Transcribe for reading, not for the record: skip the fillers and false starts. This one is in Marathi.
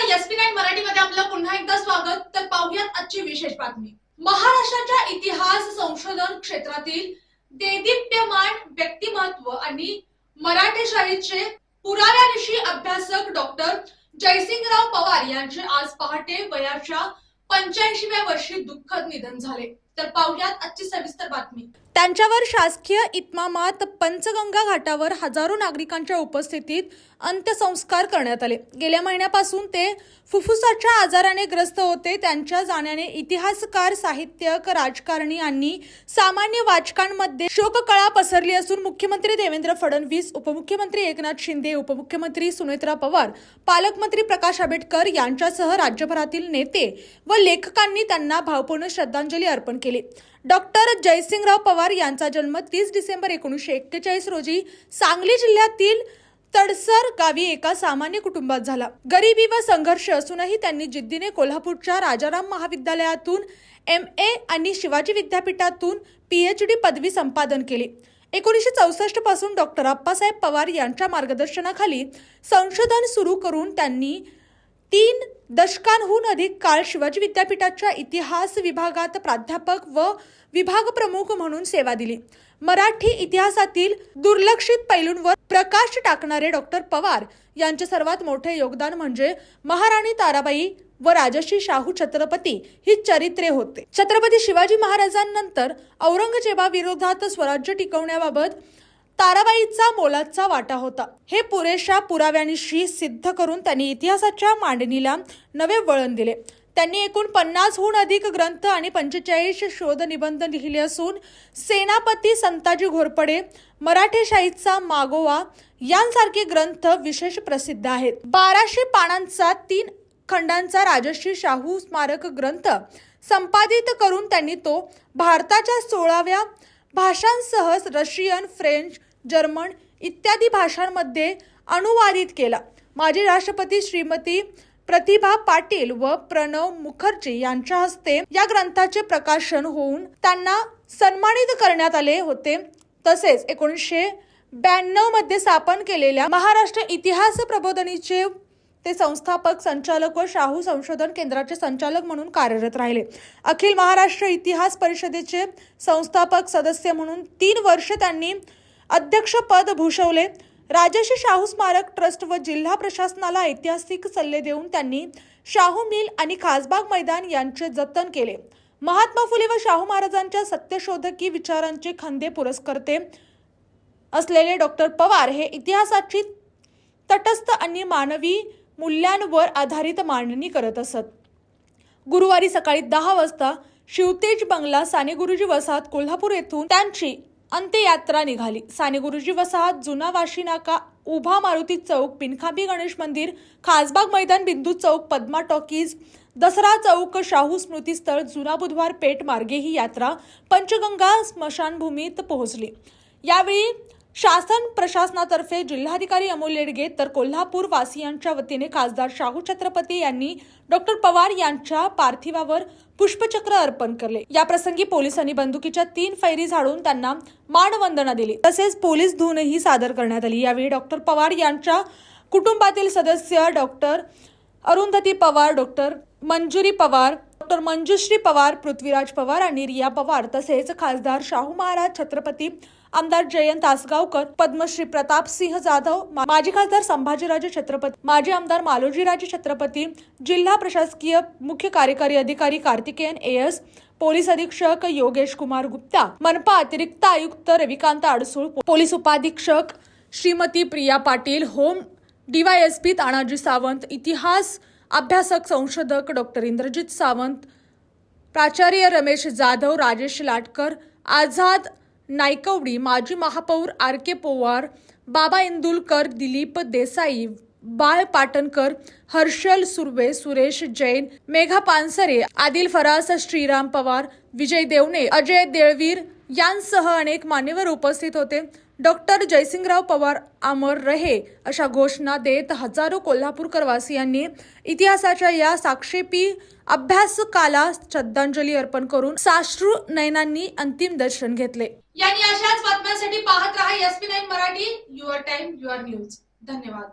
नमस्कार, SP9 मराठीमध्ये आपलं पुन्हा एकदा स्वागत. तर पाहूयात आजची विशेष बातमी. महाराष्ट्राच्या इतिहास संशोधन क्षेत्रातील देदीप्यमान व्यक्तिमत्व आणि मराठेशाहीचे पुराव्यानिशी अभ्यासक डॉक्टर जयसिंगराव पवार यांचे आज पहाटे वयाच्या 85व्या वर्षी दुःखद निधन झाले. तर पाहूयात आजची सविस्तर बातमी. त्यांच्यावर शासकीय इतमामात पंचगंगा घाटावर हजारो नागरिकांच्या उपस्थितीत अंत्यसंस्कार करण्यात आले. गेल्या महिन्यापासून ते फुफ्फुसाच्या आजाराने ग्रस्त होते. त्यांच्या जाण्याने इतिहासकार, साहित्यक, राजकारणी आणि सामान्य वाचकांमध्ये शोककळा पसरली असून मुख्यमंत्री देवेंद्र फडणवीस, उपमुख्यमंत्री एकनाथ शिंदे, उपमुख्यमंत्री सुनेत्रा पवार, पालकमंत्री प्रकाश आंबेडकर यांच्यासह राज्यभरातील नेते व लेखकांनी त्यांना भावपूर्ण श्रद्धांजली अर्पण केली. डॉक्टर जयसिंगराव पवार यांचा जन्म 30 डिसेंबर 1941 रोजी सांगली जिल्ह्यातील तडसर गावी एका सामान्य कुटुंबात झाला. गरिबी व संघर्ष असूनही त्यांनी जिद्दीने कोल्हापूरच्या राजाराम महाविद्यालयातून MA आणि शिवाजी विद्यापीठातून PhD पदवी संपादन केली. 1964 पासून डॉक्टर आप्पासाहेब पवार यांच्या मार्गदर्शनाखाली संशोधन सुरू करून त्यांनी 3 दशकांहून अधिक काळ शिवाजी विद्यापीठाच्या इतिहास विभागात प्राध्यापक व विभाग प्रमुख म्हणून सेवा दिली. मराठी इतिहासातील दुर्लक्षित पैलूंवर प्रकाश टाकणारे डॉक्टर पवार यांचे सर्वात मोठे योगदान म्हणजे महाराणी ताराबाई व राजर्षी शाहू छत्रपती ही चरित्रे होते. छत्रपती शिवाजी महाराजांनंतर औरंगजेबाविरोधात स्वराज्य टिकवण्याबाबत ताराबाईचा मोलाचा वाटा होता. हे पुरेशा पुराव्यानिशी सिद्ध करून त्यांनी इतिहासाच्या मांडणीला नवे वळण दिले. त्यांनी एकूण 50हून अधिक ग्रंथ आणि 45 शोध निबंध लिहिले असून सेनापती संताजी घोरपडे, मराठेशाहीचा मागोवा यांसारखे ग्रंथ विशेष प्रसिद्ध आहेत. 1200 पानांचा 3 खंडांचा राजर्षी शाहू स्मारक ग्रंथ संपादित करून त्यांनी तो भारताच्या 16व्या भाषांसह रशियन, फ्रेंच, जर्मन इत्यादी भाषांमध्ये अनुवादित केला. माजी राष्ट्रपती श्रीमती प्रतिभा पाटील व प्रणव मुखर्जी यांच्या हस्ते या ग्रंथाचे प्रकाशन होऊन त्यांना सन्मानित करण्यात आले होते. तसेच 1992 मध्ये स्थापन केलेल्या महाराष्ट्र इतिहास प्रबोधिनीचे ते संस्थापक, संचालक व शाहू संशोधन केंद्राचे संचालक म्हणून कार्यरत राहिले. अखिल महाराष्ट्र इतिहास परिषदेचे संस्थापक सदस्य म्हणून 3 वर्ष त्यांनी अध्यक्षपद भूषवले. राजर्षी शाहू स्मारक ट्रस्ट व जिल्हा प्रशासनाला ऐतिहासिक सल्ले देऊन त्यांनी शाहू मिल आणि खासबाग मैदान यांचे जतन केले. महात्मा फुले व शाहू महाराजांच्या सत्यशोधकी विचारांचे खंदे पुरस्कर्ते असलेले डॉक्टर पवार हे इतिहासाची तटस्थ आणि मानवी मूल्यांवर आधारित मांडणी करत असत. गुरुवारी सकाळी 10 वाजता शिवतेज बंगला, साने गुरुजी वसाहत, कोल्हापूर येथून त्यांची अंत्ययात्रा निघाली. साने गुरुजी वसाहत, जुना वाशी नाका, उभा मारुती चौक, पिनखांबी गणेश मंदिर, खासबाग मैदान, बिंदू चौक, पद्मा टॉकीज, दसरा चौक, शाहू स्मृती स्थळ, जुना बुधवार पेठ मार्गे ही यात्रा पंचगंगा स्मशानभूमीत पोहोचली. यावेळी शासन प्रशासनातर्फे जिल्हाधिकारी अमोल येडगे तर कोल्हापूर वासियांच्या वतीने खासदार शाहू छत्रपती यांनी डॉक्टर पवार यांच्या पार्थिवावर पुष्पचक्र अर्पण केले. या प्रसंगी पोलिसांनी बंदुकीच्या 3 फैरी झाडून त्यांना मानवंदना दिली. तसेच पोलीस धूनही सादर करण्यात आली. यावेळी डॉक्टर पवार यांच्या कुटुंबातील सदस्य डॉक्टर अरुंधती पवार, डॉक्टर मंजुरी पवार, डॉक्टर मंजुश्री पवार, पृथ्वीराज पवार आणि रिया पवार तसेच खासदार शाहू महाराज छत्रपती, आमदार जयंत आसगावकर, पद्मश्री प्रतापसिंह जाधव, माजी खासदार संभाजीराजे छत्रपती, माजी आमदार मालोजीराजे छत्रपती, जिल्हा प्रशासकीय मुख्य कार्यकारी अधिकारी कार्तिकेयन AS, पोलीस अधीक्षक योगेश कुमार गुप्ता, मनपा अतिरिक्त आयुक्त रविकांत अडसूळ, पोलीस उपाधीक्षक श्रीमती प्रिया पाटील, होम DYSP तानाजी सावंत, इतिहास अभ्यासक संशोधक डॉक्टर इंद्रजित सावंत, प्राचार्य रमेश जाधव, राजेश लाटकर, आझाद नायकवडी, माजी महापौर RK पोवार, बाबा इंदुलकर, दिलीप देसाई, बाळ पाटणकर, हर्षल सुर्वे, सुरेश जैन, मेघा पानसरे, आदिल फरास, श्रीराम पवार, विजय देवणे, अजय देळवीर यांसह अनेक मान्यवर उपस्थित होते. डॉक्टर जयसिंगराव पवार अमर रहे अशा घोषणा देत हजारो कोल्हापूरकर वासियांनी इतिहासाच्या या साक्षेपी अभ्यासकाला श्रद्धांजली अर्पण करून साश्रू नयनांनी अंतिम दर्शन घेतले. यांनी अशाच बातम्यांसाठी पाहत रहा SP9 Marathi, your time your news. धन्यवाद.